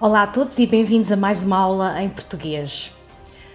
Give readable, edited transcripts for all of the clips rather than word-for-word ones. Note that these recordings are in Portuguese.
Olá a todos e bem-vindos a mais uma aula em português.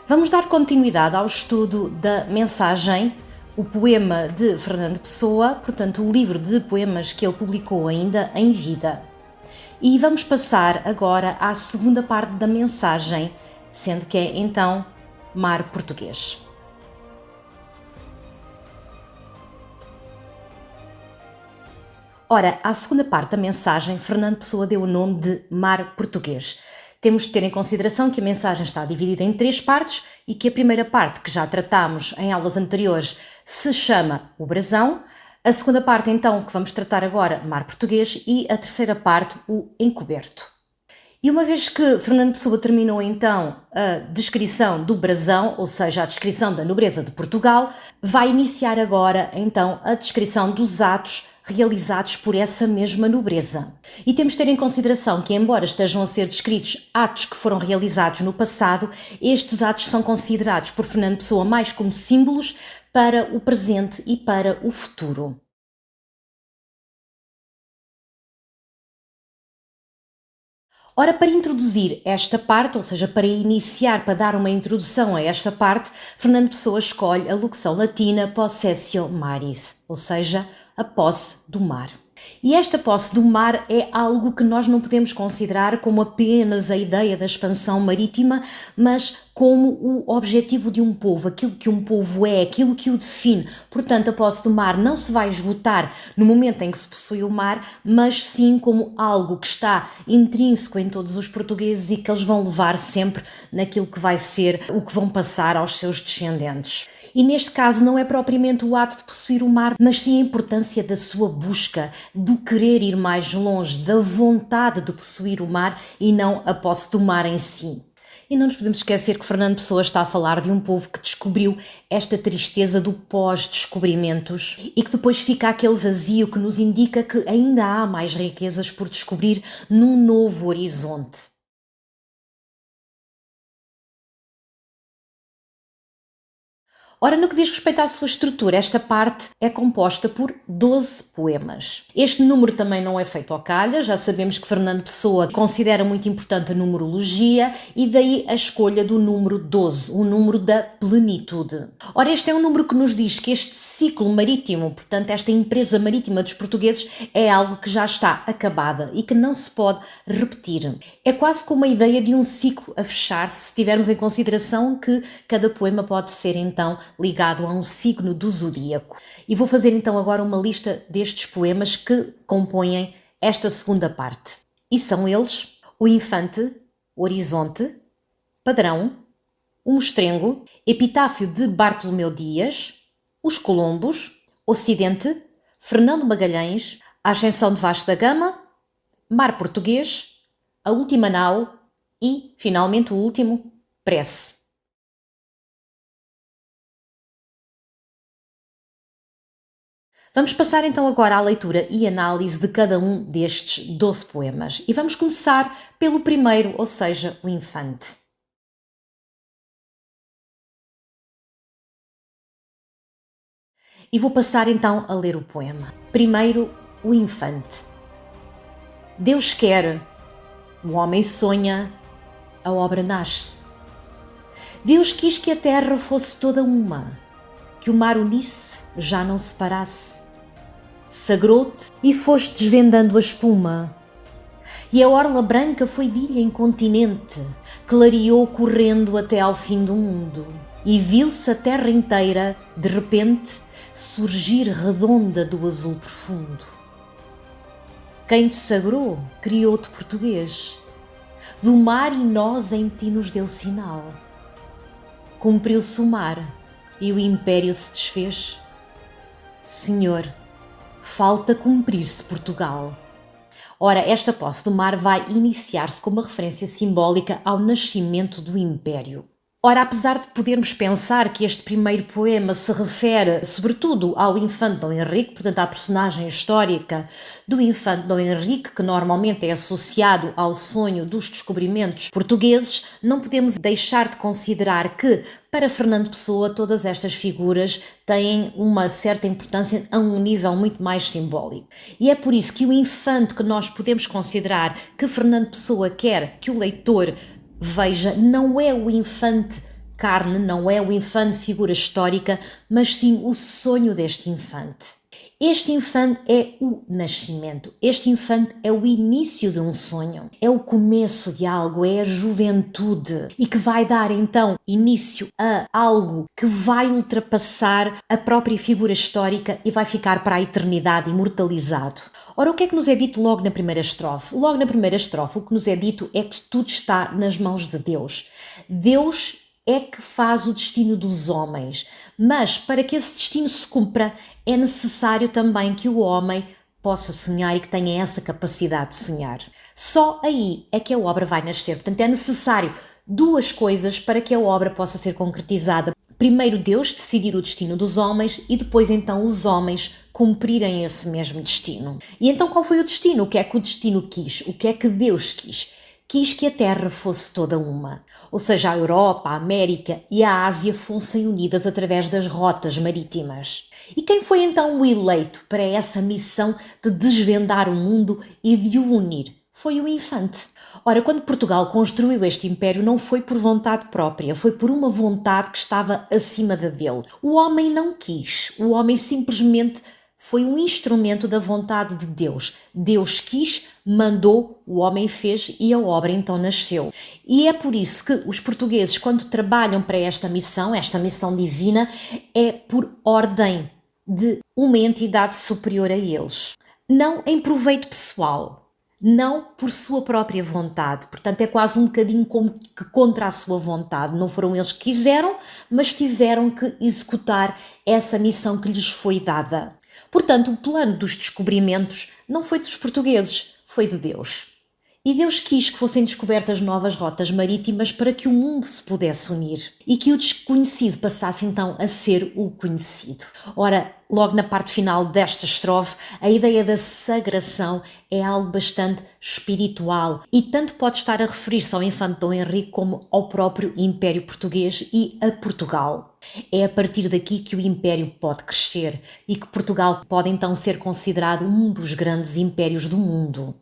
Vamos dar continuidade ao estudo da Mensagem, o poema de Fernando Pessoa, portanto o livro de poemas que ele publicou ainda em vida. E vamos passar agora à segunda parte da Mensagem, sendo que é então Mar Português. Ora, à segunda parte da mensagem, Fernando Pessoa deu o nome de Mar Português. Temos de ter em consideração que a mensagem está dividida em 3 partes e que a primeira parte, que já tratámos em aulas anteriores, se chama O Brasão, a segunda parte, então, que vamos tratar agora, Mar Português, e a terceira parte, O Encoberto. E uma vez que Fernando Pessoa terminou então a descrição do brasão, ou seja, a descrição da nobreza de Portugal, vai iniciar agora então a descrição dos atos realizados por essa mesma nobreza. E temos de ter em consideração que, embora estejam a ser descritos atos que foram realizados no passado, estes atos são considerados por Fernando Pessoa mais como símbolos para o presente e para o futuro. Ora, para introduzir esta parte, ou seja, para iniciar, para dar uma introdução a esta parte, Fernando Pessoa escolhe a locução latina possessio maris, ou seja, a posse do mar. E esta posse do mar é algo que nós não podemos considerar como apenas a ideia da expansão marítima, mas como o objetivo de um povo, aquilo que um povo é, aquilo que o define. Portanto, a posse do mar não se vai esgotar no momento em que se possui o mar, mas sim como algo que está intrínseco em todos os portugueses e que eles vão levar sempre naquilo que vai ser o que vão passar aos seus descendentes. E neste caso não é propriamente o ato de possuir o mar, mas sim a importância da sua busca, do querer ir mais longe, da vontade de possuir o mar e não a posse do mar em si. E não nos podemos esquecer que Fernando Pessoa está a falar de um povo que descobriu esta tristeza do pós-descobrimentos e que depois fica aquele vazio que nos indica que ainda há mais riquezas por descobrir num novo horizonte. Ora, no que diz respeito à sua estrutura, esta parte é composta por 12 poemas. Este número também não é feito ao calha, já sabemos que Fernando Pessoa considera muito importante a numerologia e daí a escolha do número 12, o número da plenitude. Ora, este é um número que nos diz que este ciclo marítimo, portanto esta empresa marítima dos portugueses, é algo que já está acabada e que não se pode repetir. É quase como a ideia de um ciclo a fechar-se, se tivermos em consideração que cada poema pode ser então ligado a um signo do zodíaco. E vou fazer então agora uma lista destes poemas que compõem esta segunda parte. E são eles: O Infante, Horizonte, Padrão, O Mostrengo, Epitáfio de Bartolomeu Dias, Os Colombos, Ocidente, Fernando Magalhães, A Ascensão de Vasco da Gama, Mar Português, A Última Nau e, finalmente, o último, Prece. Vamos passar então agora à leitura e análise de cada um destes 12 poemas. E vamos começar pelo primeiro, ou seja, o Infante. E vou passar então a ler o poema. Primeiro, o Infante. Deus quer, o homem sonha, a obra nasce. Deus quis que a terra fosse toda uma, que o mar unisse, já não separasse. Sagrou-te e foste desvendando a espuma, e a orla branca foi de ilha em continente, clareou correndo até ao fim do mundo, e viu-se a terra inteira, de repente, surgir redonda do azul profundo. Quem te sagrou, criou-te português, do mar e nós em ti nos deu sinal. Cumpriu-se o mar e o império se desfez. Senhor, falta cumprir-se Portugal. Ora, esta posse do mar vai iniciar-se como uma referência simbólica ao nascimento do Império. Ora, apesar de podermos pensar que este primeiro poema se refere sobretudo ao infante Dom Henrique, portanto à personagem histórica do infante Dom Henrique, que normalmente é associado ao sonho dos descobrimentos portugueses, não podemos deixar de considerar que, para Fernando Pessoa, todas estas figuras têm uma certa importância a um nível muito mais simbólico. E é por isso que o infante que nós podemos considerar que Fernando Pessoa quer que o leitor veja, não é o infante carne, não é o infante figura histórica, mas sim o sonho deste infante. Este infante é o nascimento, este infante é o início de um sonho, é o começo de algo, é a juventude e que vai dar então início a algo que vai ultrapassar a própria figura histórica e vai ficar para a eternidade imortalizado. Ora, o que é que nos é dito logo na primeira estrofe? Logo na primeira estrofe, o que nos é dito é que tudo está nas mãos de Deus. Deus é que faz o destino dos homens, mas para que esse destino se cumpra, é necessário também que o homem possa sonhar e que tenha essa capacidade de sonhar. Só aí é que a obra vai nascer. Portanto, é necessário duas coisas para que a obra possa ser concretizada. Primeiro Deus decidir o destino dos homens e depois então os homens cumprirem esse mesmo destino. E então qual foi o destino? O que é que o destino quis? O que é que Deus quis? Quis que a Terra fosse toda uma, ou seja, a Europa, a América e a Ásia fossem unidas através das rotas marítimas. E quem foi então o eleito para essa missão de desvendar o mundo e de o unir? Foi o infante. Ora, quando Portugal construiu este império não foi por vontade própria, foi por uma vontade que estava acima da dele. O homem não quis, o homem simplesmente foi um instrumento da vontade de Deus. Deus quis, mandou, o homem fez e a obra então nasceu. E é por isso que os portugueses, quando trabalham para esta missão divina, é por ordem de uma entidade superior a eles. Não em proveito pessoal, não por sua própria vontade. Portanto, é quase um bocadinho como que contra a sua vontade. Não foram eles que quiseram, mas tiveram que executar essa missão que lhes foi dada. Portanto, o plano dos descobrimentos não foi dos portugueses, foi de Deus. E Deus quis que fossem descobertas novas rotas marítimas para que o mundo se pudesse unir e que o desconhecido passasse então a ser o conhecido. Ora, logo na parte final desta estrofe, a ideia da sagração é algo bastante espiritual e tanto pode estar a referir-se ao infante Dom Henrique como ao próprio Império Português e a Portugal. É a partir daqui que o Império pode crescer e que Portugal pode então ser considerado um dos grandes impérios do mundo.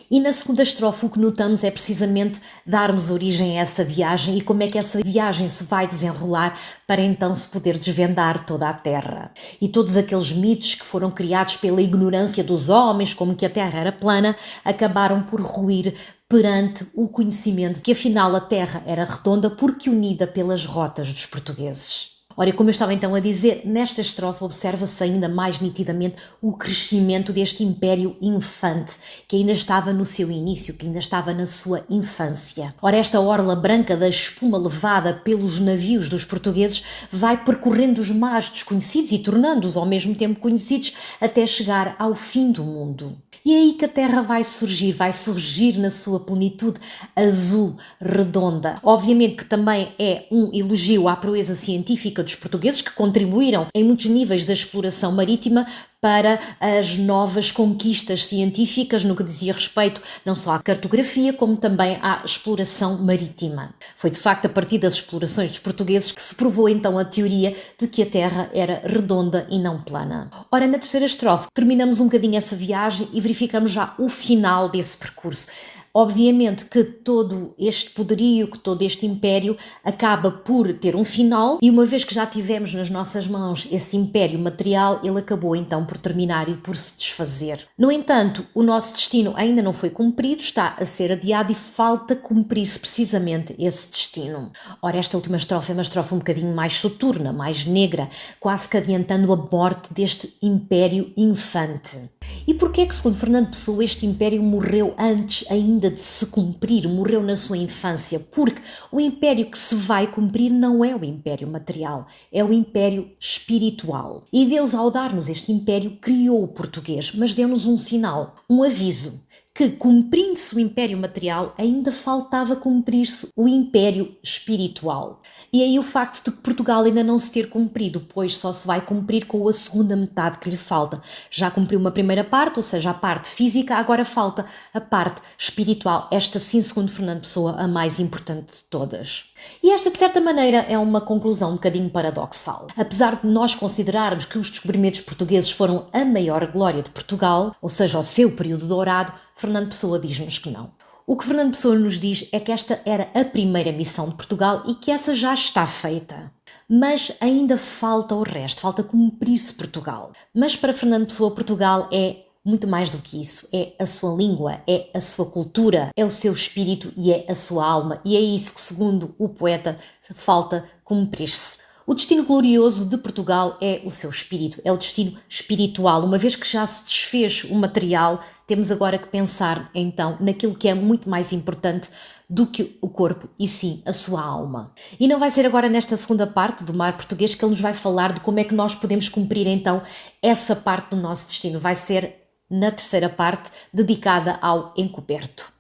E na segunda estrofe o que notamos é precisamente darmos origem a essa viagem e como é que essa viagem se vai desenrolar para então se poder desvendar toda a Terra. E todos aqueles mitos que foram criados pela ignorância dos homens, como que a Terra era plana, acabaram por ruir perante o conhecimento que afinal a Terra era redonda porque unida pelas rotas dos portugueses. Ora, como eu estava então a dizer, nesta estrofe observa-se ainda mais nitidamente o crescimento deste império infante, que ainda estava no seu início, que ainda estava na sua infância. Ora, esta orla branca da espuma levada pelos navios dos portugueses vai percorrendo os mares desconhecidos e tornando-os ao mesmo tempo conhecidos até chegar ao fim do mundo. E é aí que a Terra vai surgir na sua plenitude azul, redonda. Obviamente que também é um elogio à proeza científica dos portugueses que contribuíram em muitos níveis da exploração marítima para as novas conquistas científicas no que dizia respeito não só à cartografia como também à exploração marítima. Foi de facto a partir das explorações dos portugueses que se provou então a teoria de que a Terra era redonda e não plana. Ora, na terceira estrofe terminamos um bocadinho essa viagem e verificamos já o final desse percurso. Obviamente que todo este poderio, que todo este império acaba por ter um final e uma vez que já tivemos nas nossas mãos esse império material, ele acabou então por terminar e por se desfazer. No entanto, o nosso destino ainda não foi cumprido, está a ser adiado e falta cumprir-se precisamente esse destino. Ora, esta última estrofe é uma estrofe um bocadinho mais soturna, mais negra, quase que adiantando a morte deste império infante. E porquê é que, segundo Fernando Pessoa, este império morreu antes ainda de se cumprir, morreu na sua infância? Porque o império que se vai cumprir não é o império material, é o império espiritual. E Deus, ao dar-nos este império, criou o português, mas deu-nos um sinal, um aviso, que, cumprindo-se o império material, ainda faltava cumprir-se o império espiritual. E aí o facto de Portugal ainda não se ter cumprido, pois só se vai cumprir com a segunda metade que lhe falta. Já cumpriu uma primeira parte, ou seja, a parte física, agora falta a parte espiritual. Esta sim, segundo Fernando Pessoa, a mais importante de todas. E esta, de certa maneira, é uma conclusão um bocadinho paradoxal. Apesar de nós considerarmos que os descobrimentos portugueses foram a maior glória de Portugal, ou seja, o seu período dourado, Fernando Pessoa diz-nos que não. O que Fernando Pessoa nos diz é que esta era a primeira missão de Portugal e que essa já está feita. Mas ainda falta o resto, falta cumprir-se Portugal. Mas para Fernando Pessoa, Portugal é muito mais do que isso. É a sua língua, é a sua cultura, é o seu espírito e é a sua alma. E é isso que, segundo o poeta, falta cumprir-se. O destino glorioso de Portugal é o seu espírito, é o destino espiritual. Uma vez que já se desfez o material, temos agora que pensar então naquilo que é muito mais importante do que o corpo e sim a sua alma. E não vai ser agora nesta segunda parte do Mar Português que ele nos vai falar de como é que nós podemos cumprir então essa parte do nosso destino. Vai ser na terceira parte dedicada ao encoberto.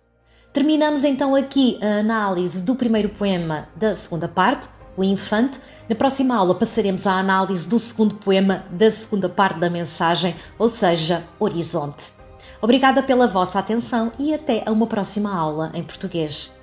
Terminamos então aqui a análise do primeiro poema da segunda parte, O Infante. Na próxima aula passaremos à análise do segundo poema da segunda parte da mensagem, ou seja, Horizonte. Obrigada pela vossa atenção e até a uma próxima aula em português.